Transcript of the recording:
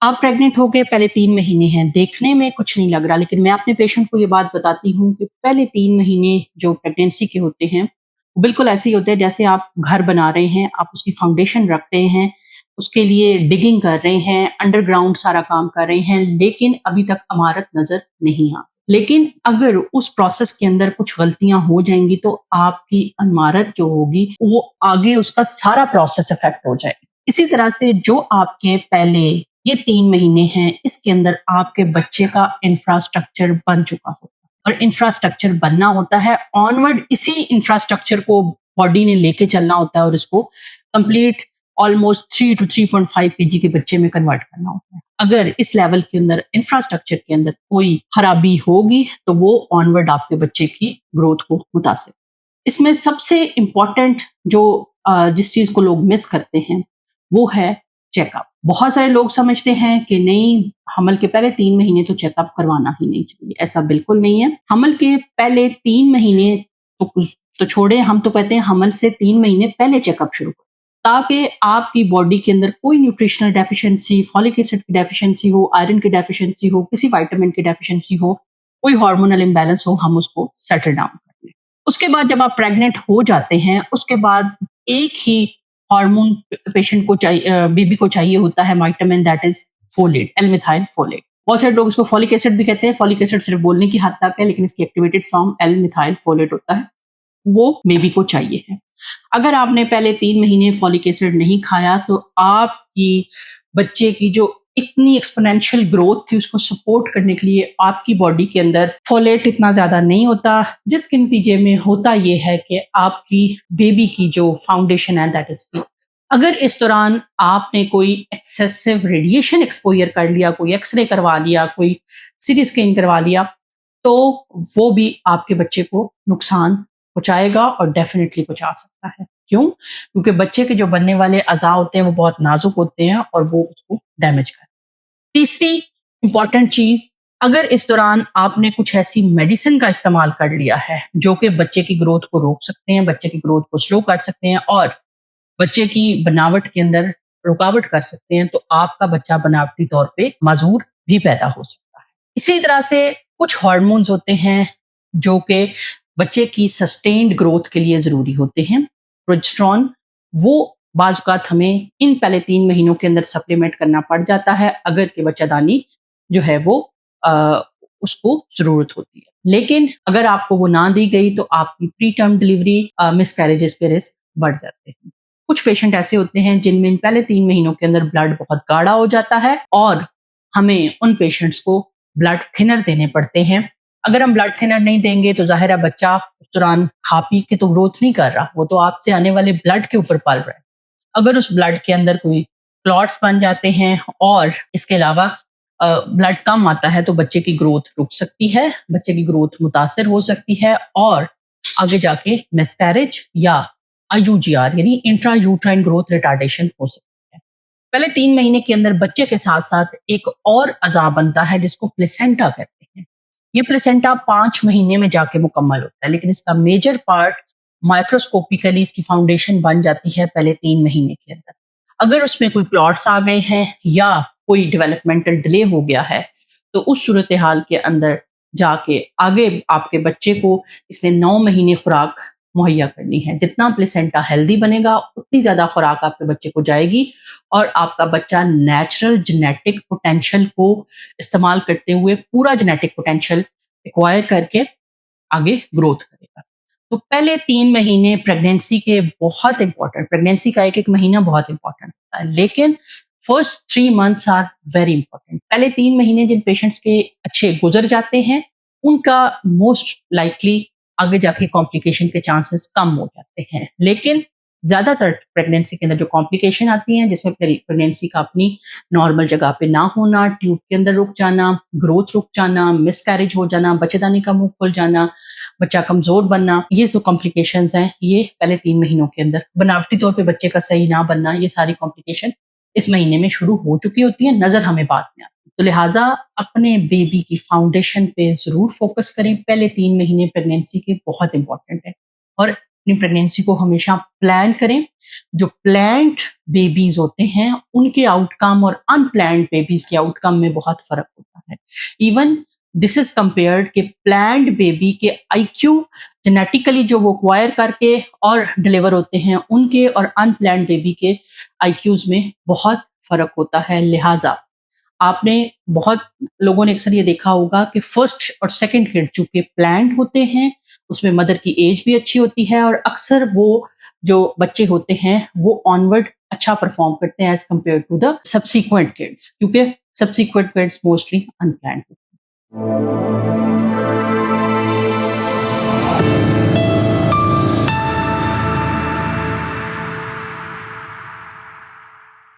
आप प्रेग्नेंट हो गए, पहले 3 महीने हैं, देखने में कुछ नहीं लग रहा, लेकिन मैं अपने पेशेंट को ये बात बताती हूँ कि पहले 3 महीने जो प्रेगनेंसी के होते हैं, वो बिल्कुल ऐसे ही होते हैं जैसे आप घर बना रहे हैं, आप उसकी फाउंडेशन रख रहे हैं, उसके लिए डिगिंग कर रहे हैं, अंडरग्राउंड सारा काम कर रहे हैं, लेकिन अभी तक इमारत नज़र नहीं आ लेकिन अगर उस प्रोसेस के अंदर कुछ गलतियाँ हो जाएँगी, तो आपकी इमारत जो होगी, वो आगे उसका सारा प्रोसेस इफ़ेक्ट हो जाएगा। इसी तरह से जो आपके पहले ये 3 महीने हैं, इसके अंदर आपके बच्चे का इंफ्रास्ट्रक्चर बन चुका होता है और इंफ्रास्ट्रक्चर बनना होता है ऑनवर्ड इसी इंफ्रास्ट्रक्चर को बॉडी ने लेके चलना होता है और इसको कंप्लीट ऑलमोस्ट 3 टू 3.5 केजी के बच्चे में कन्वर्ट करना होता है। अगर इस लेवल के अंदर इंफ्रास्ट्रक्चर के अंदर कोई खराबी होगी, तो वो ऑनवर्ड आपके बच्चे की ग्रोथ को मुतासिर। इसमें सबसे इम्पोर्टेंट जो जिस चीज़ को लोग मिस करते हैं, वो है चेकअप। बहुत सारे लोग समझते हैं कि नहीं, हमल के पहले 3 महीने तो चेकअप करवाना ही नहीं चाहिए। ऐसा बिल्कुल नहीं है। हमल के पहले 3 महीने तो छोड़े, हम तो कहते हैं हमल से 3 महीने पहले चेकअप शुरू करें, ताकि आपकी बॉडी के अंदर कोई न्यूट्रिशनल डेफिशिएंसी, फॉलिक एसिड की डेफिशिएंसी हो, आयरन की डेफिशिएंसी हो, किसी विटामिन की डेफिशिएंसी हो, कोई हार्मोनल इम्बैलेंस हो, हम उसको सेटल डाउन कर लें। उसके बाद जब आप प्रेग्नेंट हो जाते हैं, उसके बाद एक ही हार्मोन पेशेंट को चाहिए, बेबी को चाहिए होता है, vitamin, that is folate, L methyl folate. बहुत सारे लोग इसको फॉलिक एसिड भी कहते हैं। फॉलिक एसिड सिर्फ बोलने की हद तक है, लेकिन इसकी activated form L methyl folate होता है, वो बेबी को चाहिए है। अगर आपने पहले 3 महीने फॉलिक एसिड नहीं खाया, तो आपकी बच्चे की जो इतनी एक्सपोनेंशियल ग्रोथ थी, उसको सपोर्ट करने के लिए आपकी बॉडी के अंदर फोलेट इतना ज्यादा नहीं होता, जिसके नतीजे में होता यह है कि आपकी बेबी की जो फाउंडेशन है, दैट इज वीक। अगर इस दौरान आपने कोई एक्सेसिव रेडिएशन एक्सपोजर कर लिया, कोई एक्सरे करवा लिया, कोई सीटी स्कैन करवा लिया, तो वो भी आपके बच्चे को नुकसान पहुंचाएगा और डेफिनेटली पहुंचा सकता है। क्यों? क्योंकि बच्चे के जो बनने वाले अज़ा होते हैं, वो बहुत नाजुक होते हैं और वो उसको डैमेज कर। तीसरी इंपॉर्टेंट चीज, अगर इस दौरान आपने कुछ ऐसी मेडिसिन का इस्तेमाल कर लिया है जो कि बच्चे की ग्रोथ को रोक सकते हैं, बच्चे की ग्रोथ को स्लो कर सकते हैं और बच्चे की बनावट के अंदर रुकावट कर सकते हैं, तो आपका बच्चा बनावटी तौर पे माजूर भी पैदा हो सकता है। इसी तरह से कुछ हार्मोन्स होते हैं जो कि बच्चे की सस्टेन्ड ग्रोथ के लिए जरूरी होते हैं। प्रोजेस्टेरोन, वो बाज़ औक़ात हमें इन पहले 3 महीनों के अंदर सप्लीमेंट करना पड़ जाता है, अगर कि बच्चादानी जो है वो अ, उसको ज़रूरत होती है। लेकिन अगर आपको वो ना दी गई, तो आपकी प्री टर्म डिलीवरी, मिसकैरेजेस के रिस्क बढ़ जाते हैं। कुछ पेशेंट ऐसे होते हैं जिनमें इन पहले 3 महीनों के अंदर ब्लड बहुत गाढ़ा हो जाता है और हमें उन पेशेंट्स को ब्लड थिनर देने पड़ते हैं। अगर हम ब्लड थिनर नहीं देंगे, तो ज़ाहिर है बच्चा उस दौरान खा पी के तो ग्रोथ नहीं कर रहा, वो तो आपसे आने वाले ब्लड के ऊपर पल रहा है। अगर उस ब्लड के अंदर कोई क्लॉट्स बन जाते हैं और इसके अलावा ब्लड कम आता है, तो बच्चे की ग्रोथ रुक सकती है, बच्चे की ग्रोथ मुतासर हो सकती है और आगे जाके मिसकैरेज या आईयूजीआर यानी इंट्रा यूट्राइन ग्रोथ रिटार्डेशन हो सकती है। पहले 3 महीने के अंदर बच्चे के साथ साथ एक और अज़ा बनता है जिसको प्लेसेंटा कहते हैं। ये प्लेसेंटा 5 महीने में जाके मुकम्मल होता है, लेकिन इसका मेजर पार्ट माइक्रोस्कोपिकली इसकी फाउंडेशन बन जाती है पहले 3 महीने के अंदर। अगर उसमें कोई क्लॉट्स आ गए हैं या कोई डेवलपमेंटल डिले हो गया है, तो उस सूरत हाल के अंदर जाके आगे आपके बच्चे को इसने 9 महीने खुराक मुहैया करनी है। जितना प्लेसेंटा हेल्दी बनेगा, उतनी ज़्यादा खुराक आपके बच्चे को जाएगी और आपका बच्चा नेचुरल जेनेटिक पोटेंशियल को इस्तेमाल करते हुए पूरा जेनेटिक पोटेंशियल एक्वायर करके आगे ग्रोथ करेगा। तो पहले 3 महीने प्रेगनेंसी के बहुत इंपॉर्टेंट, प्रेगनेंसी का एक-एक महीना बहुत इंपॉर्टेंट होता है, लेकिन first 3 months are very important. पहले 3 महीने जिन पेशेंट्स के अच्छे गुजर जाते हैं, उनका मोस्ट लाइकली आगे जाके कॉम्प्लिकेशन के चांसेस कम हो जाते हैं। लेकिन ज़्यादातर प्रेगनेंसी के अंदर जो कॉम्प्लिकेशन आती हैं, जिसमें प्रेगनेंसी का अपनी नॉर्मल जगह पे ना होना, ट्यूब के अंदर रुक जाना, ग्रोथ रुक जाना, मिसकैरेज हो जाना, बच्चेदानी का मुंह खुल जाना, बच्चा कमजोर बनना, ये तो कॉम्प्लिकेशंस हैं, ये पहले 3 महीनों के अंदर। बनावटी तौर पे बच्चे का सही ना बनना, ये सारी कॉम्प्लिकेशन इस महीने में शुरू हो चुकी होती है, नजर हमें बाद में आती है। तो लिहाजा अपने बेबी की फाउंडेशन पे जरूर फोकस करें। पहले 3 महीने प्रेगनेंसी के बहुत इंपॉर्टेंट है और अपनी प्रेगनेंसी को हमेशा प्लान करें। जो प्लान्ड बेबीज होते हैं उनके आउटकम और अनप्लान्ड बेबीज के आउटकम में बहुत फर्क होता है। इवन दिस इज कंपेयर्ड कि प्लान्ड बेबी के आईक्यू जेनेटिकली जो वो एक्वायर करके और डिलीवर होते हैं उनके और अनप्लान्ड बेबी के आईक्यूज में बहुत फर्क होता है। लिहाजा आपने बहुत लोगों ने अक्सर ये देखा होगा कि फर्स्ट और सेकंड किड चूंकि प्लान्ड होते हैं उसमें मदर की एज भी अच्छी होती है और अक्सर वो जो बच्चे होते हैं वो ऑनवर्ड अच्छा परफॉर्म करते हैं as compared to the subsequent kids, क्योंकि सब्सिक्वेंट किड्स मोस्टली अनप्लान्ड होते हैं।